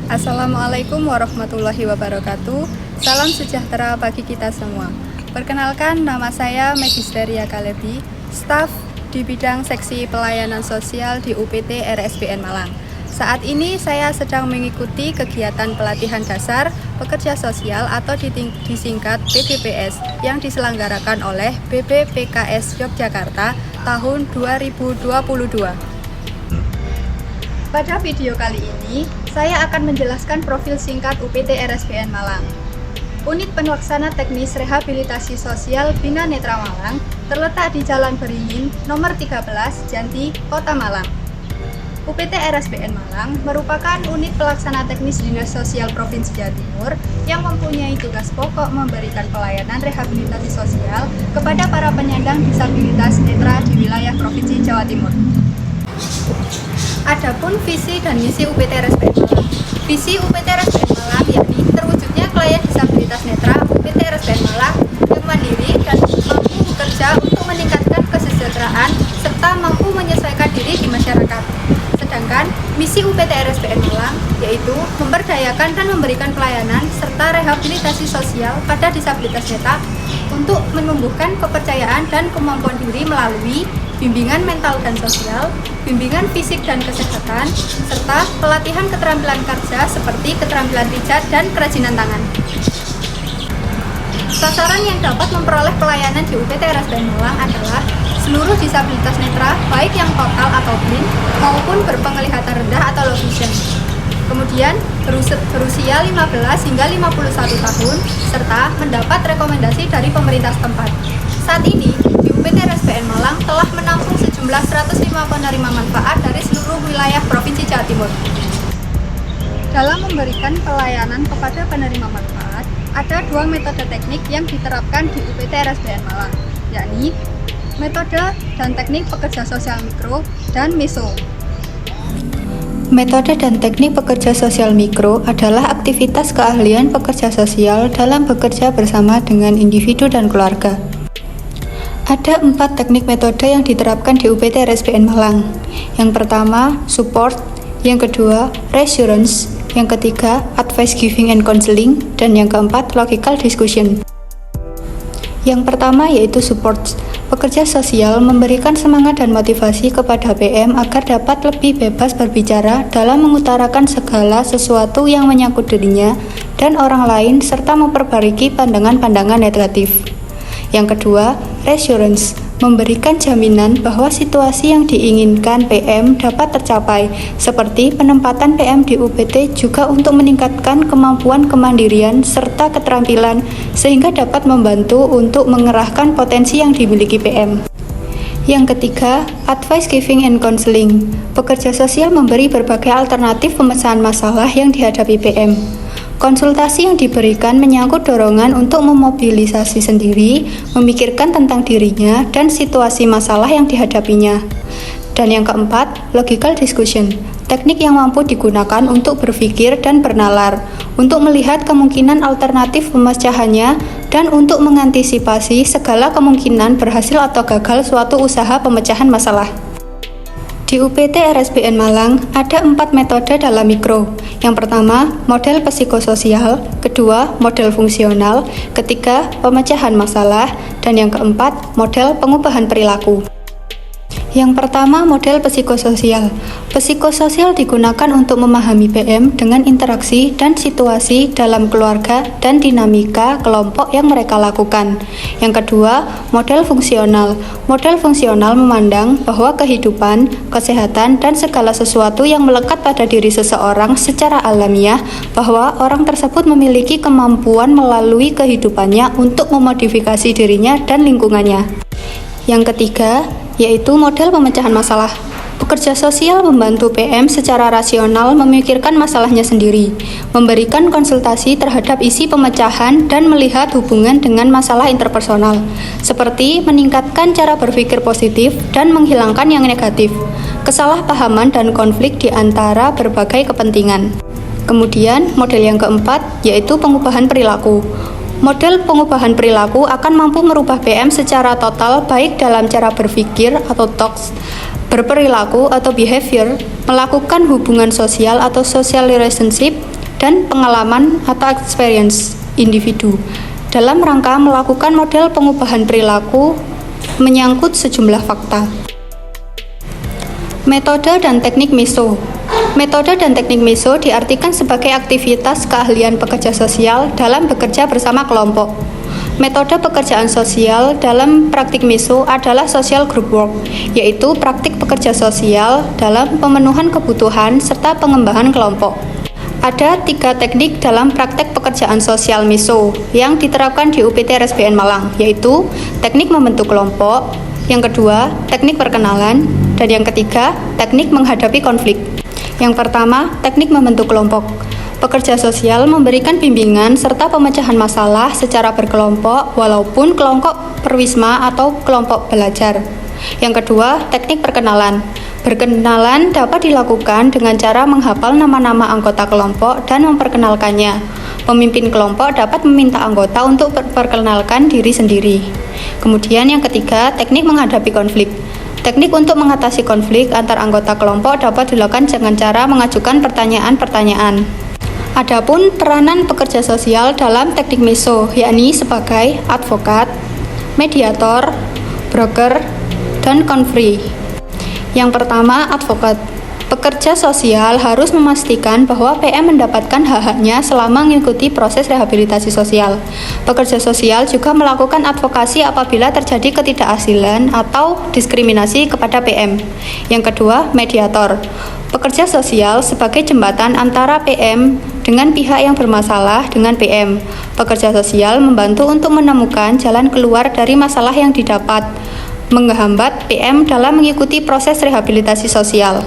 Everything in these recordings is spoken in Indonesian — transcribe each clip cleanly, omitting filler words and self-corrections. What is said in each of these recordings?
Assalamualaikum warahmatullahi wabarakatuh. Salam sejahtera bagi kita semua. Perkenalkan, nama saya Magisteria Kalebi, staf di bidang seksi pelayanan sosial di UPT RSBN Malang. Saat ini saya sedang mengikuti kegiatan pelatihan dasar pekerja sosial atau disingkat PDPS yang diselenggarakan oleh BPPKS Yogyakarta tahun 2022. Pada video kali ini, saya akan menjelaskan profil singkat UPT RSBN Malang. Unit Pelaksana Teknis Rehabilitasi Sosial Bina Netra Malang terletak di Jalan Beringin, nomor 13, Janti, Kota Malang. UPT RSBN Malang merupakan unit pelaksana teknis Dinas Sosial Provinsi Jawa Timur yang mempunyai tugas pokok memberikan pelayanan rehabilitasi sosial kepada para penyandang disabilitas netra di wilayah Provinsi Jawa Timur. Adapun visi dan misi UPT RSBN Malang. Visi UPT RSBN Malang yakni terwujudnya klien disabilitas netra UPT RSBN Malang yang mandiri dan mampu bekerja untuk meningkatkan kesejahteraan serta mampu menyesuaikan diri di masyarakat. Sedangkan misi UPT RSBN Malang yaitu memberdayakan dan memberikan pelayanan serta rehabilitasi sosial pada disabilitas netra untuk menumbuhkan kepercayaan dan kemampuan diri melalui bimbingan mental dan sosial, bimbingan fisik dan kesehatan, serta pelatihan keterampilan kerja seperti keterampilan pijat dan kerajinan tangan. Sasaran yang dapat memperoleh pelayanan di UPT RSBN Malang adalah seluruh disabilitas netra, baik yang total atau blind maupun berpenglihatan rendah atau low vision. Kemudian berusia 15 hingga 51 tahun serta mendapat rekomendasi dari pemerintah setempat. Saat ini di UPT RSBN Malang telah menampung sejumlah 105 penerima manfaat dari seluruh wilayah Provinsi Jawa Timur. Dalam memberikan pelayanan kepada penerima manfaat, ada dua metode teknik yang diterapkan di UPT RSBN Malang, yakni metode dan teknik pekerja sosial mikro dan meso. Metode dan teknik pekerja sosial mikro adalah aktivitas keahlian pekerja sosial dalam bekerja bersama dengan individu dan keluarga. Ada 4 teknik metode yang diterapkan di UPT RSBN Malang. Yang pertama, support. Yang kedua, reassurance. Yang ketiga, advice giving and counseling. Dan yang keempat, logical discussion. Yang pertama yaitu support. Pekerja sosial memberikan semangat dan motivasi kepada PM agar dapat lebih bebas berbicara dalam mengutarakan segala sesuatu yang menyangkut dirinya dan orang lain serta memperbaiki pandangan-pandangan negatif. Yang kedua, reassurance, memberikan jaminan bahwa situasi yang diinginkan PM dapat tercapai, seperti penempatan PM di UPT juga untuk meningkatkan kemampuan kemandirian serta keterampilan sehingga dapat membantu untuk mengerahkan potensi yang dimiliki PM. Yang ketiga, advice giving and counseling. Pekerja sosial memberi berbagai alternatif pemecahan masalah yang dihadapi PM. Konsultasi yang diberikan menyangkut dorongan untuk memobilisasi sendiri, memikirkan tentang dirinya dan situasi masalah yang dihadapinya. Dan yang keempat, logical discussion, teknik yang mampu digunakan untuk berpikir dan bernalar, untuk melihat kemungkinan alternatif pemecahannya, dan untuk mengantisipasi segala kemungkinan berhasil atau gagal suatu usaha pemecahan masalah. Di UPT RSBN Malang ada 4 metode dalam mikro. Yang pertama, model psikososial, kedua, model fungsional, ketiga, pemecahan masalah, dan yang keempat, model pengubahan perilaku. Yang pertama, model psikososial. Psikososial digunakan untuk memahami PM dengan interaksi dan situasi dalam keluarga dan dinamika kelompok yang mereka lakukan. Yang kedua, model fungsional. Model fungsional memandang bahwa kehidupan, kesehatan, dan segala sesuatu yang melekat pada diri seseorang secara alamiah, bahwa orang tersebut memiliki kemampuan melalui kehidupannya untuk memodifikasi dirinya dan lingkungannya. Yang ketiga, yaitu model pemecahan masalah. Pekerja sosial membantu PM secara rasional memikirkan masalahnya sendiri, memberikan konsultasi terhadap isi pemecahan dan melihat hubungan dengan masalah interpersonal, seperti meningkatkan cara berpikir positif dan menghilangkan yang negatif, kesalahpahaman dan konflik di antara berbagai kepentingan. Kemudian, model yang keempat yaitu pengubahan perilaku. Model pengubahan perilaku akan mampu merubah PM secara total baik dalam cara berpikir atau talks berperilaku atau behavior, melakukan hubungan sosial atau social relationship, dan pengalaman atau experience individu dalam rangka melakukan model pengubahan perilaku menyangkut sejumlah fakta. Metode dan teknik MESO. Metode dan teknik MESO diartikan sebagai aktivitas keahlian pekerja sosial dalam bekerja bersama kelompok. Metode pekerjaan sosial dalam praktik MESO adalah social group work, yaitu praktik pekerja sosial dalam pemenuhan kebutuhan serta pengembangan kelompok. Ada 3 teknik dalam praktek pekerjaan sosial MESO yang diterapkan di UPT RSBN Malang, yaitu teknik membentuk kelompok, yang kedua, teknik perkenalan, dan yang ketiga, teknik menghadapi konflik. Yang pertama, teknik membentuk kelompok. Pekerja sosial memberikan bimbingan serta pemecahan masalah secara berkelompok walaupun kelompok perwisma atau kelompok belajar. Yang kedua, teknik perkenalan. Berkenalan dapat dilakukan dengan cara menghafal nama-nama anggota kelompok dan memperkenalkannya. Pemimpin kelompok dapat meminta anggota untuk memperkenalkan diri sendiri. Kemudian yang ketiga, teknik menghadapi konflik. Teknik untuk mengatasi konflik antar anggota kelompok dapat dilakukan dengan cara mengajukan pertanyaan-pertanyaan. Adapun peranan pekerja sosial dalam teknik MESO, yakni sebagai advokat, mediator, broker, dan konfri. Yang pertama, advokat. Pekerja sosial harus memastikan bahwa PM mendapatkan hak-haknya selama mengikuti proses rehabilitasi sosial. Pekerja sosial juga melakukan advokasi apabila terjadi ketidakadilan atau diskriminasi kepada PM. Yang kedua, mediator. Pekerja sosial sebagai jembatan antara PM dengan pihak yang bermasalah dengan PM. Pekerja sosial membantu untuk menemukan jalan keluar dari masalah yang didapat, menghambat PM dalam mengikuti proses rehabilitasi sosial.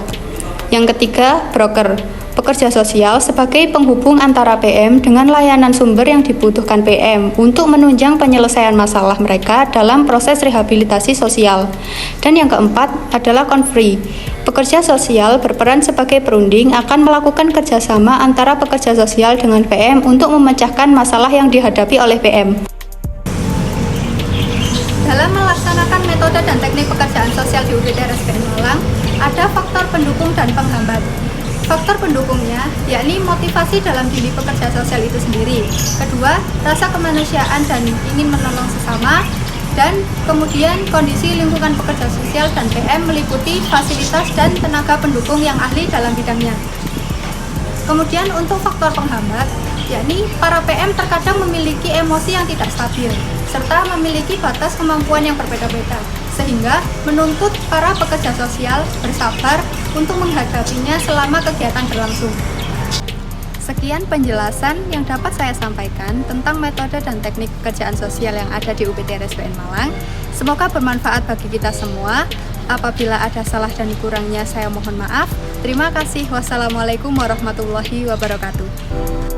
Yang ketiga, broker. Pekerja sosial sebagai penghubung antara PM dengan layanan sumber yang dibutuhkan PM untuk menunjang penyelesaian masalah mereka dalam proses rehabilitasi sosial. Dan yang keempat adalah konfri. Pekerja sosial berperan sebagai perunding akan melakukan kerjasama antara pekerja sosial dengan PM untuk memecahkan masalah yang dihadapi oleh PM. Dalam melaksanakan metode dan teknik pekerjaan sosial di UPT RSBN Malang, ada faktor pendukung dan penghambat. Faktor pendukungnya yakni motivasi dalam diri pekerja sosial itu sendiri. Kedua, rasa kemanusiaan dan ingin menolong sesama. Dan kemudian kondisi lingkungan pekerja sosial dan PM meliputi fasilitas dan tenaga pendukung yang ahli dalam bidangnya. Kemudian untuk faktor penghambat, yakni para PM terkadang memiliki emosi yang tidak stabil, serta memiliki batas kemampuan yang berbeda-beda, sehingga menuntut para pekerja sosial bersabar untuk menghadapinya selama kegiatan berlangsung. Sekian penjelasan yang dapat saya sampaikan tentang metode dan teknik pekerjaan sosial yang ada di UPT RSBN Malang. Semoga bermanfaat bagi kita semua. Apabila ada salah dan kurangnya saya mohon maaf. Terima kasih. Wassalamualaikum warahmatullahi wabarakatuh.